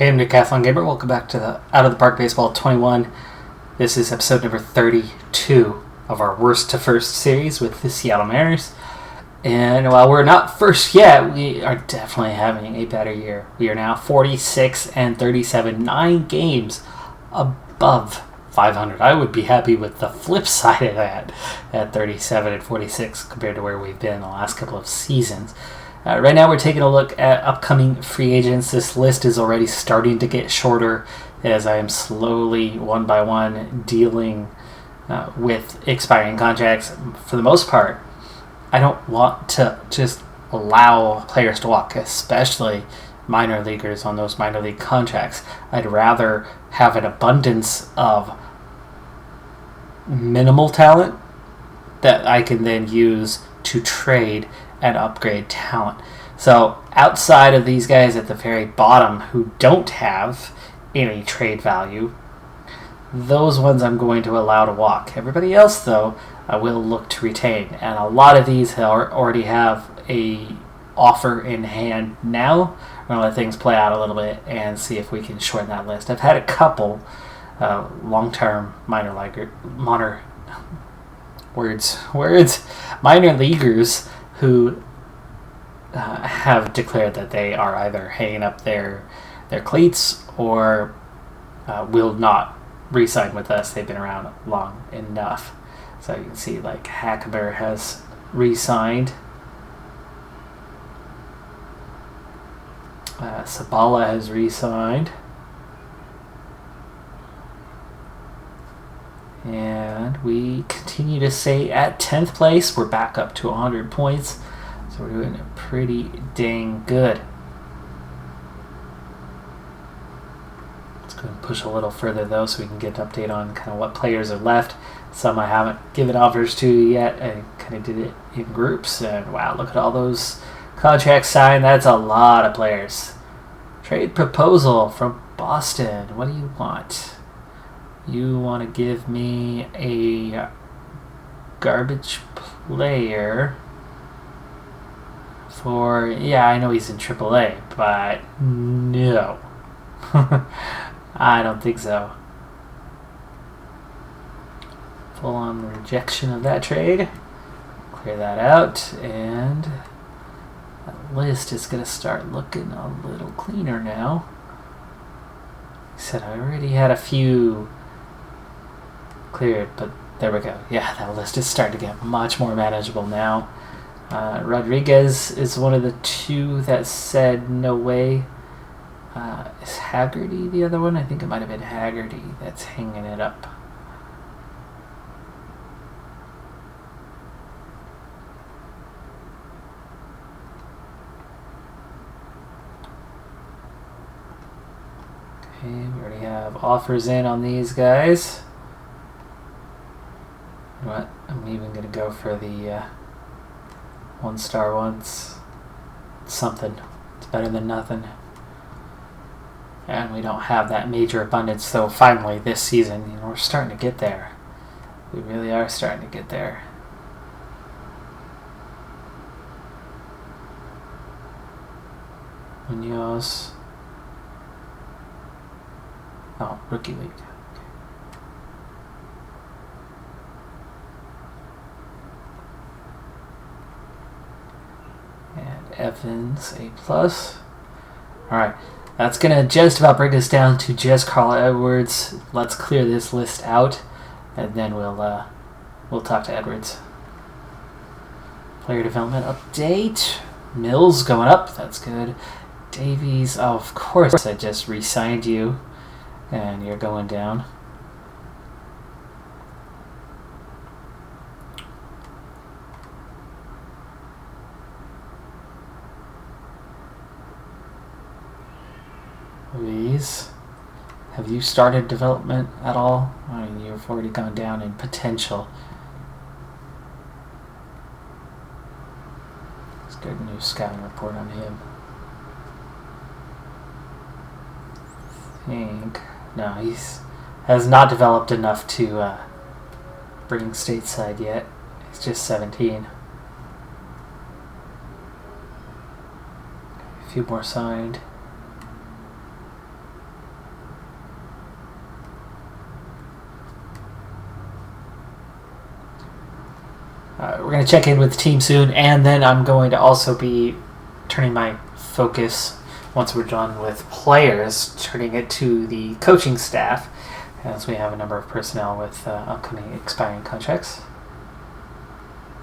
Hey, I'm Decathlon Gamer. Welcome back to the Out of the Park Baseball 21. This is episode number 32 of our Worst to First series with the Seattle Mariners. And while we're not first yet, we are definitely having a better year. We are now 46 and 37, 9 games above 500. I would be happy with the flip side of that at 37 and 46 compared to where we've been the last couple of seasons. Right now we're taking a look at upcoming free agents. This list is already starting to get shorter as I am slowly, one by one, dealing with expiring contracts. For the most part, I don't want to just allow players to walk, especially minor leaguers on those minor league contracts. I'd rather have an abundance of minimal talent that I can then use to trade and upgrade talent. So outside of these guys at the very bottom who don't have any trade value, those ones I'm going to allow to walk. Everybody else, though, I will look to retain. And a lot of these already have a offer in hand now. I'm going to let things play out a little bit and see if we can shorten that list. I've had a couple long-term minor leaguers who have declared that they are either hanging up their cleats or will not re-sign with us. They've been around long enough. So you can see like Hackaber has re-signed. Sabala has re-signed. And we continue to stay at 10th place. We're back up to 100 points. So we're doing pretty dang good. Let's go and push a little further though so we can get an update on kind of what players are left. Some I haven't given offers to yet. I kind of did it in groups. And wow, look at all those contracts signed. That's a lot of players. Trade proposal from Boston. What do you want? You want to give me a garbage player for, yeah, I know he's in AAA, but no. I don't think so. Full-on rejection of that trade. Clear that out, and that list is going to start looking a little cleaner now. Like I said, I already had a few cleared, but there we go. Yeah, that list is starting to get much more manageable now. Rodriguez is one of the two that said no way. Is Haggerty the other one? I think it might have been Haggerty that's hanging it up. Okay, we already have offers in on these guys. You know what? I'm even going to go for the 1-star ones. Something. It's better than nothing. And we don't have that major abundance, though finally this season, we're starting to get there. We really are starting to get there. Munoz. Oh, rookie league. And Evans, A+. Alright, that's going to just about bring us down to just Carl Edwards. Let's clear this list out, and then we'll talk to Edwards. Player development update. Mills going up, that's good. Davies, oh, of course, I just re-signed you, and you're going down. Louise, have you started development at all? I mean, you've already gone down in potential. Let's get a new scouting report on him. No, has not developed enough to bring stateside yet. He's just 17. A few more signed. going to check in with the team soon, and then I'm going to also be turning my focus, once we're done with players, turning it to the coaching staff, as we have a number of personnel with upcoming expiring contracts.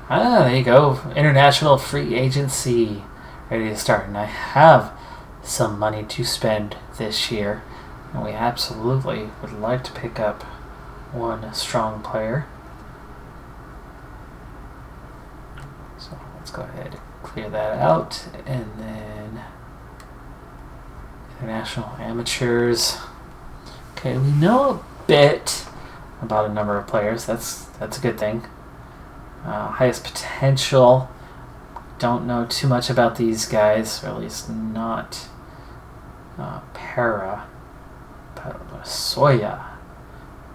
There you go. International free agency ready to start. And I have some money to spend this year, and we absolutely would like to pick up one strong player. So let's go ahead and clear that out, and then international amateurs. Okay, we know a bit about a number of players. That's a good thing. Highest potential. Don't know too much about these guys, or at least not Para. But Losoya.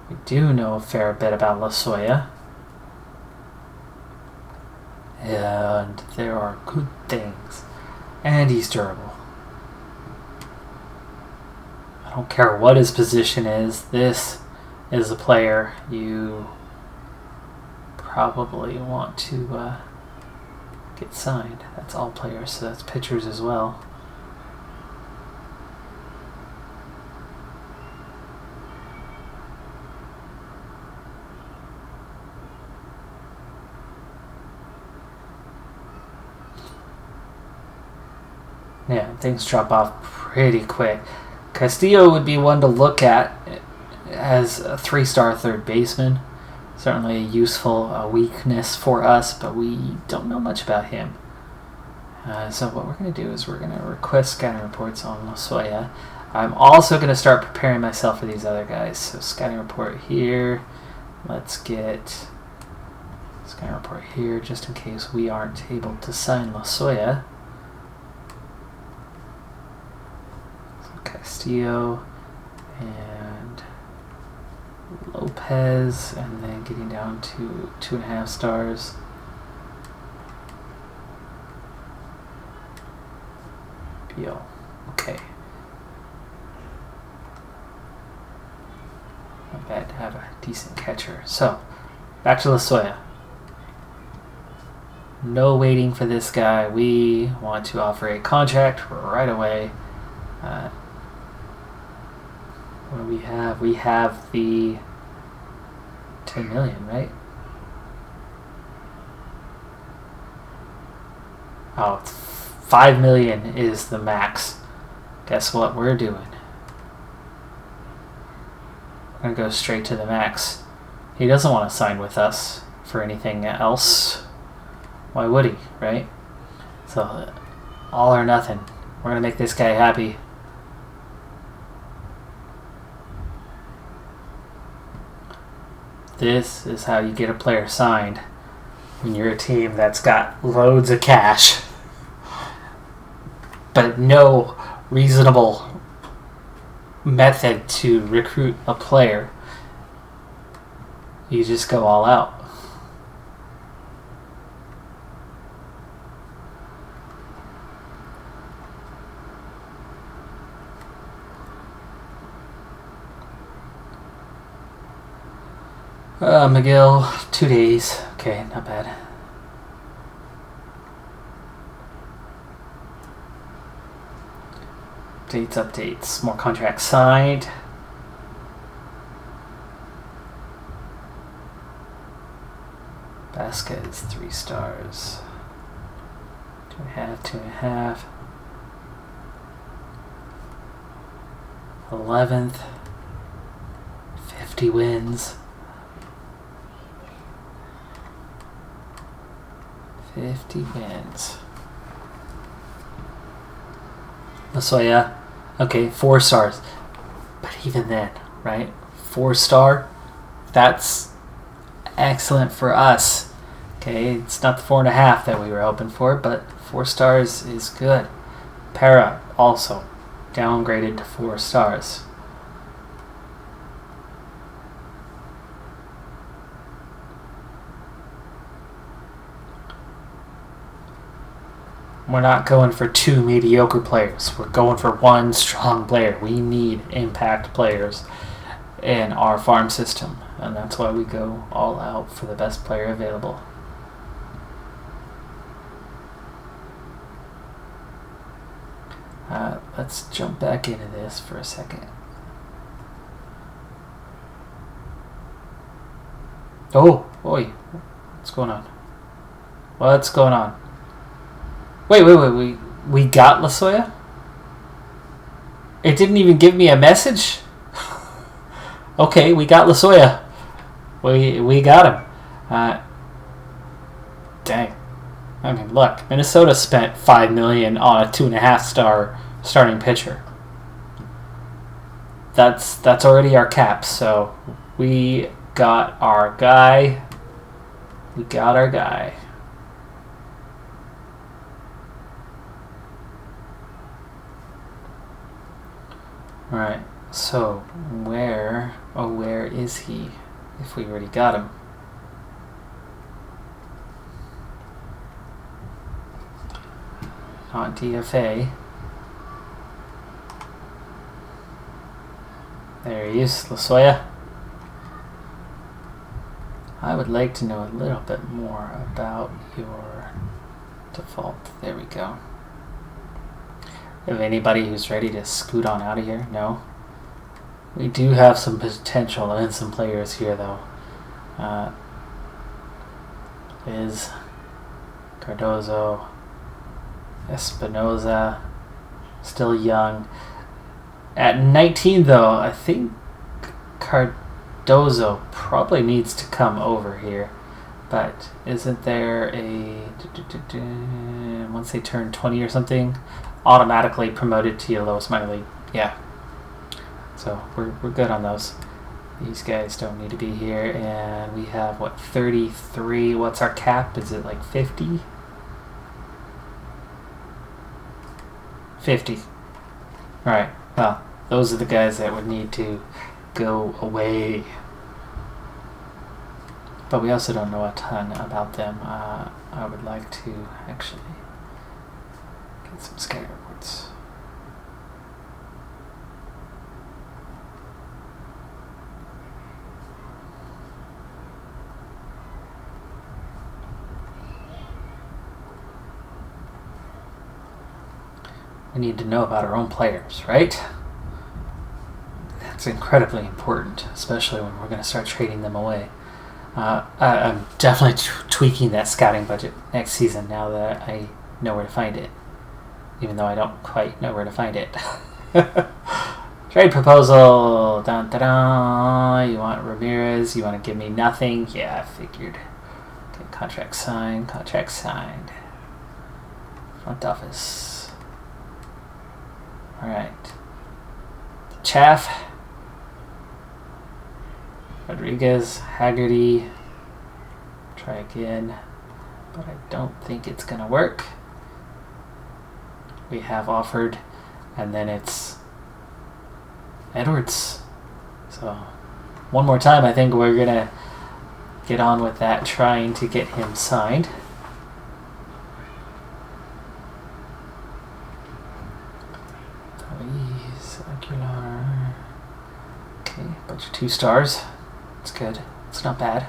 We do know a fair bit about Losoya. And there are good things. And he's durable. I don't care what his position is. This is a player you probably want to get signed. That's all players, so that's pitchers as well. Yeah, things drop off pretty quick. Castillo would be one to look at as a 3-star third baseman. Certainly a useful weakness for us, but we don't know much about him. So what we're going to do is we're going to request scouting reports on Losoya. I'm also going to start preparing myself for these other guys. So scouting report here. Let's get scouting report here just in case we aren't able to sign Losoya. Castillo and Lopez, and then getting down to 2.5 stars. Beal. Okay. Not bad to have a decent catcher. So, back to Losoya. No waiting for this guy. We want to offer a contract right away. What do we have? We have the 10 million, right? Oh, it's 5 million is the max. Guess what we're doing? We're gonna go straight to the max. He doesn't want to sign with us for anything else. Why would he, right? So, all or nothing. We're gonna make this guy happy. This is how you get a player signed when you're a team that's got loads of cash, but no reasonable method to recruit a player. You just go all out. McGill, 2 days. Okay, not bad. Updates. More contracts signed. Vasquez, 3 stars. 2.5, 2.5. 11th. 50 wins. 50 wins. Losoya, okay, 4 stars. But even then, right? 4-star, that's excellent for us. Okay, it's not the 4.5 that we were hoping for, but 4 stars is good. Para also downgraded to 4 stars. We're not going for 2 mediocre players. We're going for 1 strong player. We need impact players in our farm system, and that's why we go all out for the best player available. Let's jump back into this for a second. Oh, oi. What's going on? What's going on? Wait. We got Lasoya? It didn't even give me a message? Okay, we got Lasoya. We got him. Dang. I mean, look, Minnesota spent $5 million on a 2.5-star starting pitcher. That's already our cap. So we got our guy. We got our guy. All right. So where is he? If we already got him. Not DFA. There he is, Lasoya. I would like to know a little bit more about your default. There we go. Have anybody who's ready to scoot on out of here? No? We do have some potential and some players here, though. Liz, Cardozo, Espinoza, still young. At 19, though, I think Cardozo probably needs to come over here. But isn't there a... once they turn 20 or something, automatically promoted to your lowest minor league? Yeah. So we're good on those. These guys don't need to be here. And we have, 33? What's our cap? Is it like 50? 50. Alright, well, those are the guys that would need to go away. But we also don't know a ton about them. I would like to actually get some scouting reports. We need to know about our own players, right? That's incredibly important, especially when we're going to start trading them away. I'm definitely tweaking that scouting budget next season now that I know where to find it, even though I don't quite know where to find it. Trade proposal. Dun, dun, dun. You want Ramirez? You want to give me nothing? Yeah, I figured. Okay, contract signed. Contract signed. Front office. Alright. Chaff. Rodriguez. Haggerty. Try again. But I don't think it's going to work. We have offered. And then it's Edwards. So, one more time, I think we're going to get on with that, trying to get him signed. Okay, bunch of 2 stars. It's good. It's not bad.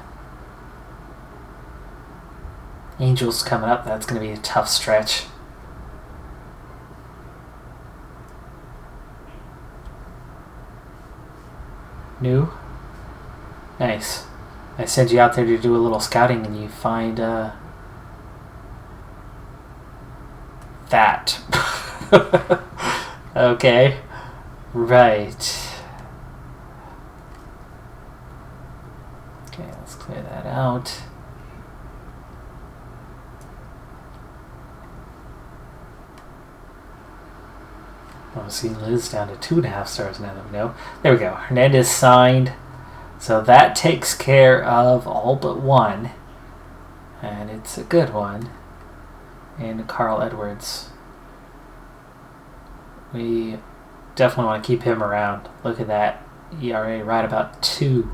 Angels coming up. That's going to be a tough stretch. New. Nice. I sent you out there to do a little scouting and you find that. Okay. Right. Okay, let's clear that out. Oh, see, Liz down to 2.5 stars now that we know. There we go. Hernandez signed. So that takes care of all but one. And it's a good one. And Carl Edwards. We definitely want to keep him around. Look at that ERA, right about 2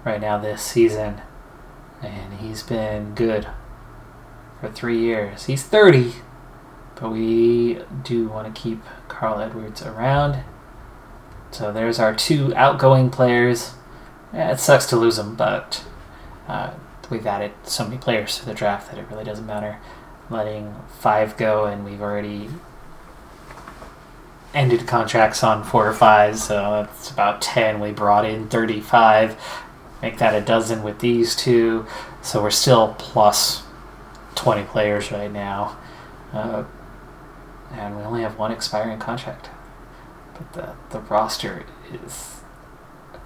right now this season. And he's been good for 3 years. He's 30, but we do want to keep Carl Edwards around. So there's our 2 outgoing players. Yeah, it sucks to lose them, but we've added so many players to the draft that it really doesn't matter. Letting 5 go, and we've already ended contracts on 4 or 5, so that's about 10. We brought in 35. Make that a dozen with these two. So we're still plus 20 players right now. And we only have one expiring contract. But the roster is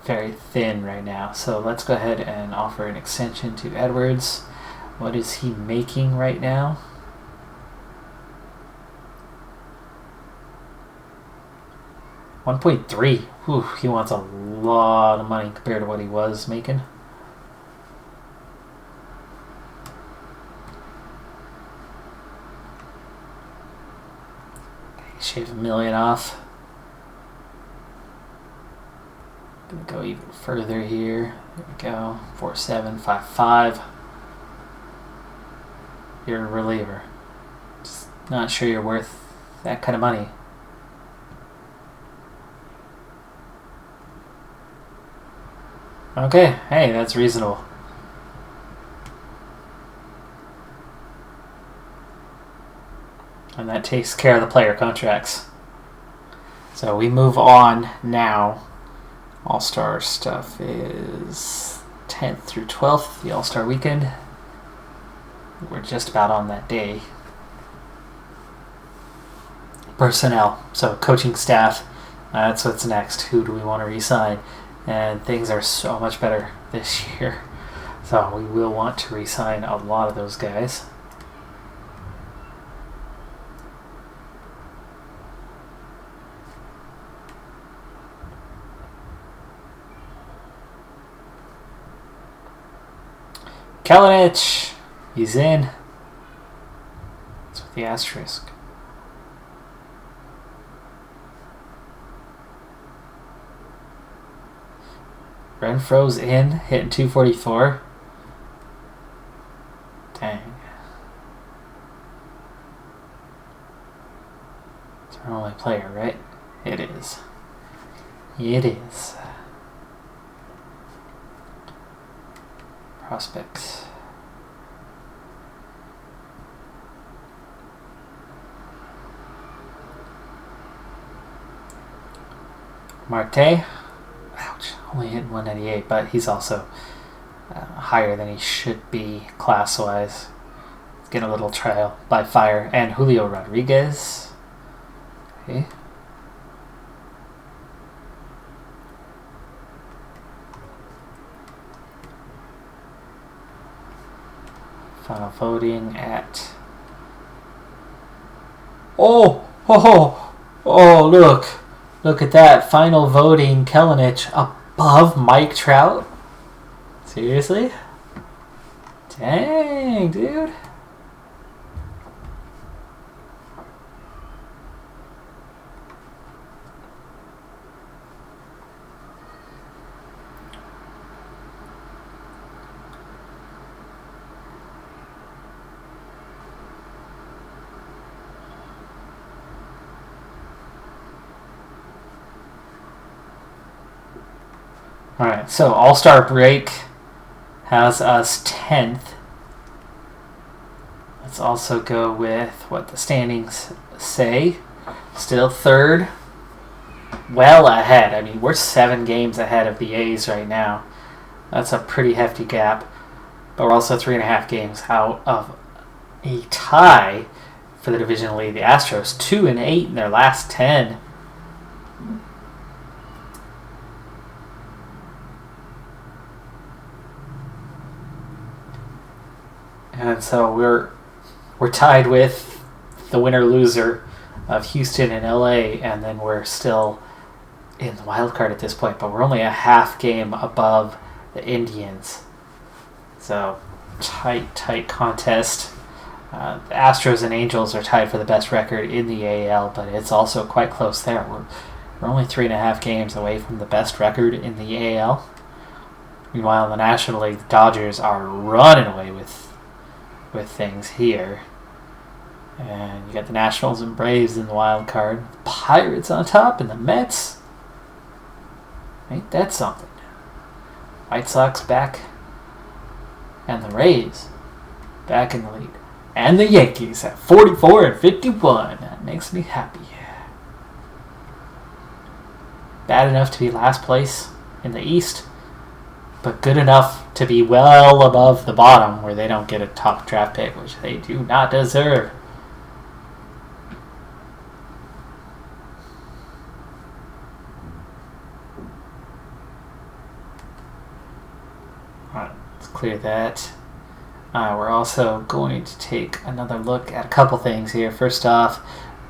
very thin right now. So let's go ahead and offer an extension to Edwards. What is he making right now? $1.3. Whew, he wants a lot of money compared to what he was making. Shave $1 million off. Gonna go even further here. There we go. 4.755. You're a reliever. Just not sure you're worth that kind of money. Okay, hey, that's reasonable. And that takes care of the player contracts. So we move on now. All-Star stuff is 10th through 12th, the All-Star weekend. We're just about on that day. Personnel, so coaching staff, that's what's next. Who do we want to re-sign? And things are so much better this year. So we will want to re-sign a lot of those guys. Kalinic, he's in. That's with the asterisk. Renfro's in, hitting 244. Dang. It's our only player, right? It is. It is. Prospects. Marte. Ouch. Only hit 198, but he's also higher than he should be class-wise. Let's get a little trial by fire. And Julio Rodriguez. Okay. Final voting at... Oh, look. Look at that. Final voting, Kalinic above Mike Trout? Seriously? Dang, dude. Alright, so All-Star break has us 10th. Let's also go with what the standings say. Still third. Well ahead. I mean, we're 7 games ahead of the A's right now. That's a pretty hefty gap. But we're also 3.5 games out of a tie for the division lead. The Astros 2-8 in their last 10. And so we're tied with the winner-loser of Houston and LA, and then we're still in the wild card at this point, but we're only a half game above the Indians. So tight contest. The Astros and Angels are tied for the best record in the AL, but it's also quite close there. We're only 3.5 games away from the best record in the AL. Meanwhile, in the National League, the Dodgers are running away with things here. And you got the Nationals and Braves in the wild card. Pirates on top and the Mets. Ain't that something? White Sox back. And the Rays back in the lead. And the Yankees at 44 and 51. That makes me happy. bad enough to be last place in the East, but good enough to be well above the bottom where they don't get a top draft pick, which they do not deserve. Alright, let's clear that. We're also going to take another look at a couple things here. First off,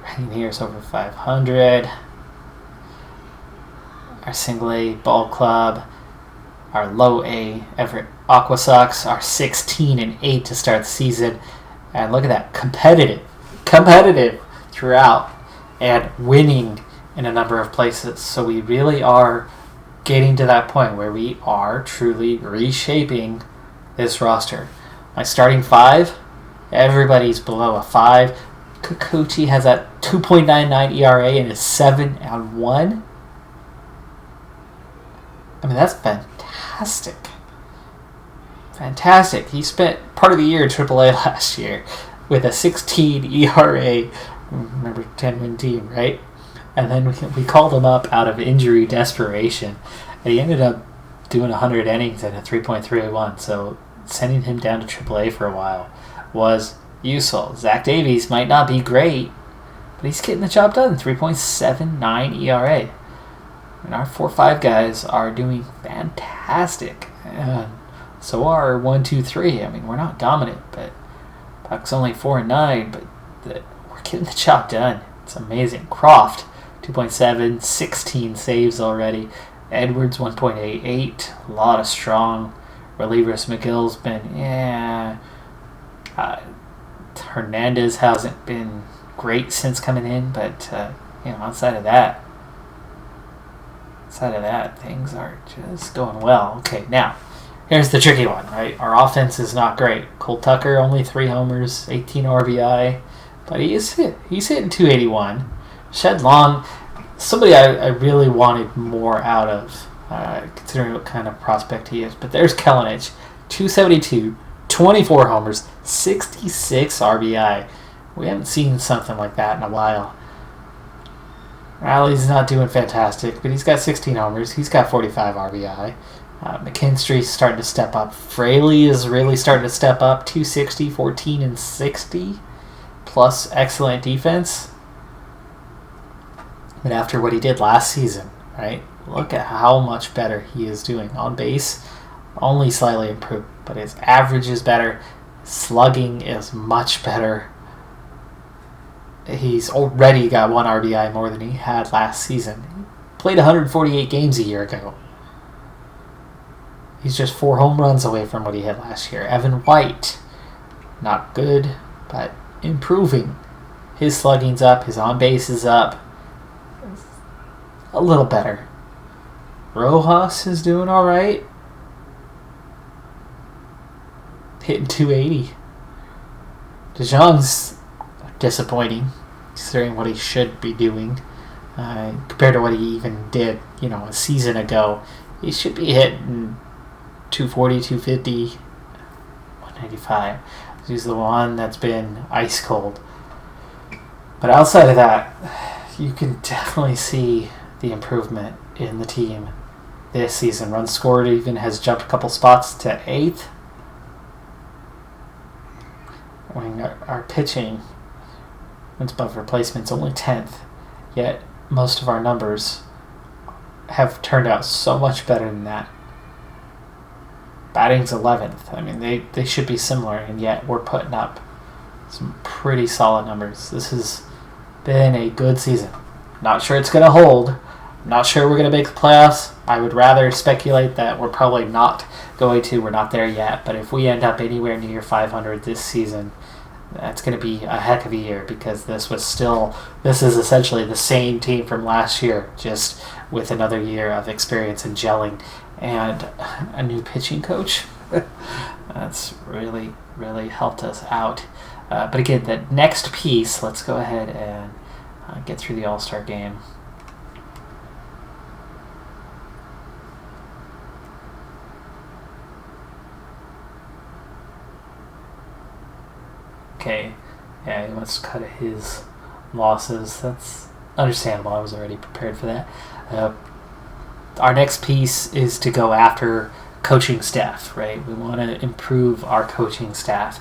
ranking here is over 500. Our single A ball club, our low A Everett Aqua Sox are 16-8 to start the season, and look at that, competitive throughout, and winning in a number of places. So we really are getting to that point where we are truly reshaping this roster. My starting five, everybody's below a 5. Kikuchi has a 2.99 ERA and is 7-1. I mean, that's fantastic. Fantastic. He spent part of the year in AAA last year with a 16 ERA. Remember, 10-win team, right? And then we called him up out of injury desperation. And he ended up doing 100 innings and a 3.31. So sending him down to AAA for a while was useful. Zach Davies might not be great, but he's getting the job done. 3.79 ERA. And our 4-5 guys are doing fantastic. And so are 1, 2, 3. I mean, we're not dominant, but Buck's only 4-9, but we're getting the job done. It's amazing. Croft, 2.7, 16 saves already. Edwards, 1.88. A lot of strong relievers. McGill's been, Hernandez hasn't been great since coming in, but, outside of that, things are just going well. Okay, now, here's the tricky one, right? Our offense is not great. Cole Tucker, only 3 homers, 18 RBI, but he's hitting 281. Shed Long, somebody I really wanted more out of, considering what kind of prospect he is. But there's Kellenich, 272, 24 homers, 66 RBI. We haven't seen something like that in a while. Riley's not doing fantastic, but he's got 16 homers. He's got 45 RBI. McKinstry's starting to step up. Fraley is really starting to step up. 260, 14, and 60. Plus excellent defense. But after what he did last season, right? Look at how much better he is doing. On base, only slightly improved, but his average is better. Slugging is much better. He's already got 1 RBI more than he had last season. He played 148 games a year ago. He's just 4 home runs away from what he had last year. Evan White, not good, but improving. His slugging's up. His on-base is up. A little better. Rojas is doing all right. Hitting 280. DeJong's disappointing, considering what he should be doing. Compared to what he even did, a season ago. He should be hitting 240, 250, 195. He's the one that's been ice cold. But outside of that, you can definitely see the improvement in the team this season. Runs scored even has jumped a couple spots to 8th. When our pitching, wins above replacements, only 10th. Yet most of our numbers have turned out so much better than that. Batting's 11th. I mean, they should be similar, and yet we're putting up some pretty solid numbers. This has been a good season. Not sure it's going to hold. Not sure we're going to make the playoffs. I would rather speculate that we're probably not going to. We're not there yet. But if we end up anywhere near 500 this season, that's going to be a heck of a year, because this is essentially the same team from last year, just with another year of experience and gelling and a new pitching coach. That's really, really helped us out. But again, the next piece, let's go ahead and get through the All-Star game. Okay, yeah, he wants to cut his losses. That's understandable. I was already prepared for that. our next piece is to go after coaching staff, right? We want to improve our coaching staff.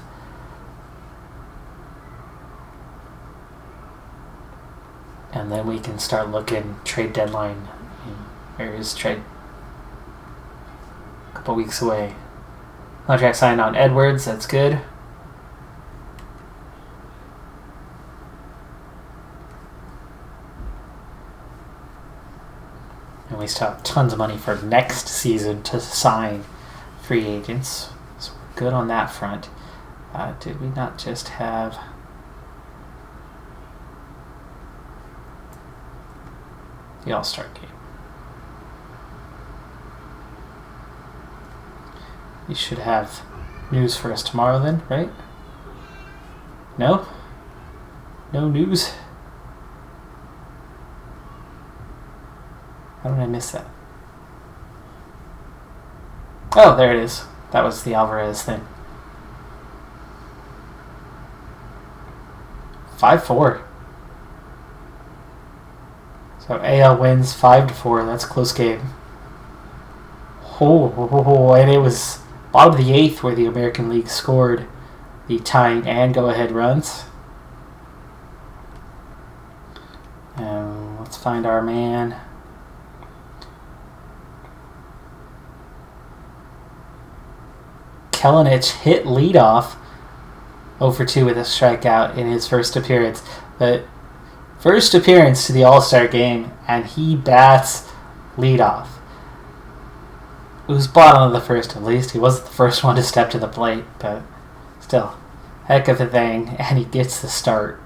And then we can start looking trade deadline. Where is trade? A couple weeks away. Contract signed on Edwards. That's good. And we still have tons of money for next season to sign free agents. So we're good on that front. Did we not just have... the All-Star game? You should have news for us tomorrow then, right? No? No news? How did I miss that? Oh, there it is. That was the Alvarez thing. 5-4. So AL wins 5-4. That's a close game. And it was bottom of the 8th where the American League scored the tying and go-ahead runs. Let's find our man. Kelenic hit leadoff 0-for-2 with a strikeout in his first appearance. But first appearance to the All-Star game, and he bats leadoff. It was bottom of the first at least. He wasn't the first one to step to the plate, but still, heck of a thing, and he gets the start.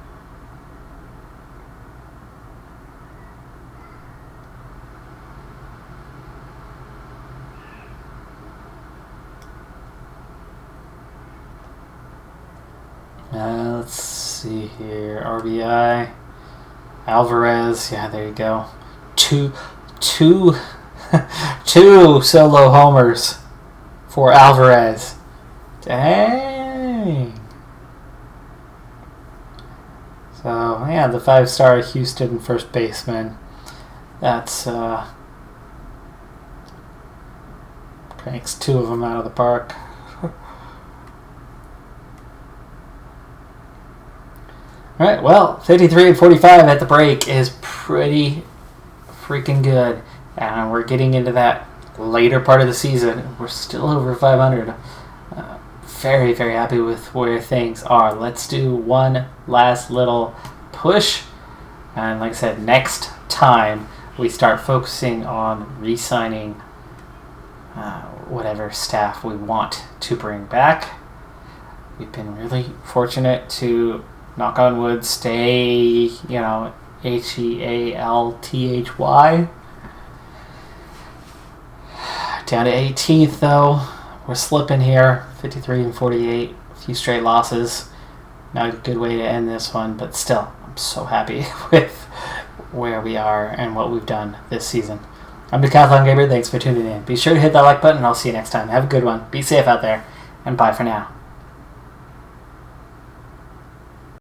Let's see here. RBI. Alvarez. Yeah, there you go. Two solo homers for Alvarez. Dang. So, yeah, the 5-star Houston first baseman. That's, cranks 2 of them out of the park. Alright, well, 53-45 at the break is pretty freaking good. And we're getting into that later part of the season. We're still over 500. Very, very happy with where things are. Let's do one last little push. And like I said, next time we start focusing on re-signing whatever staff we want to bring back. We've been really fortunate to, knock on wood, stay, Healthy. Down to 18th, though. We're slipping here. 53-48. A few straight losses. Not a good way to end this one, but still, I'm so happy with where we are and what we've done this season. I'm Decathlon Gamer. Thanks for tuning in. Be sure to hit that like button, and I'll see you next time. Have a good one. Be safe out there, and bye for now.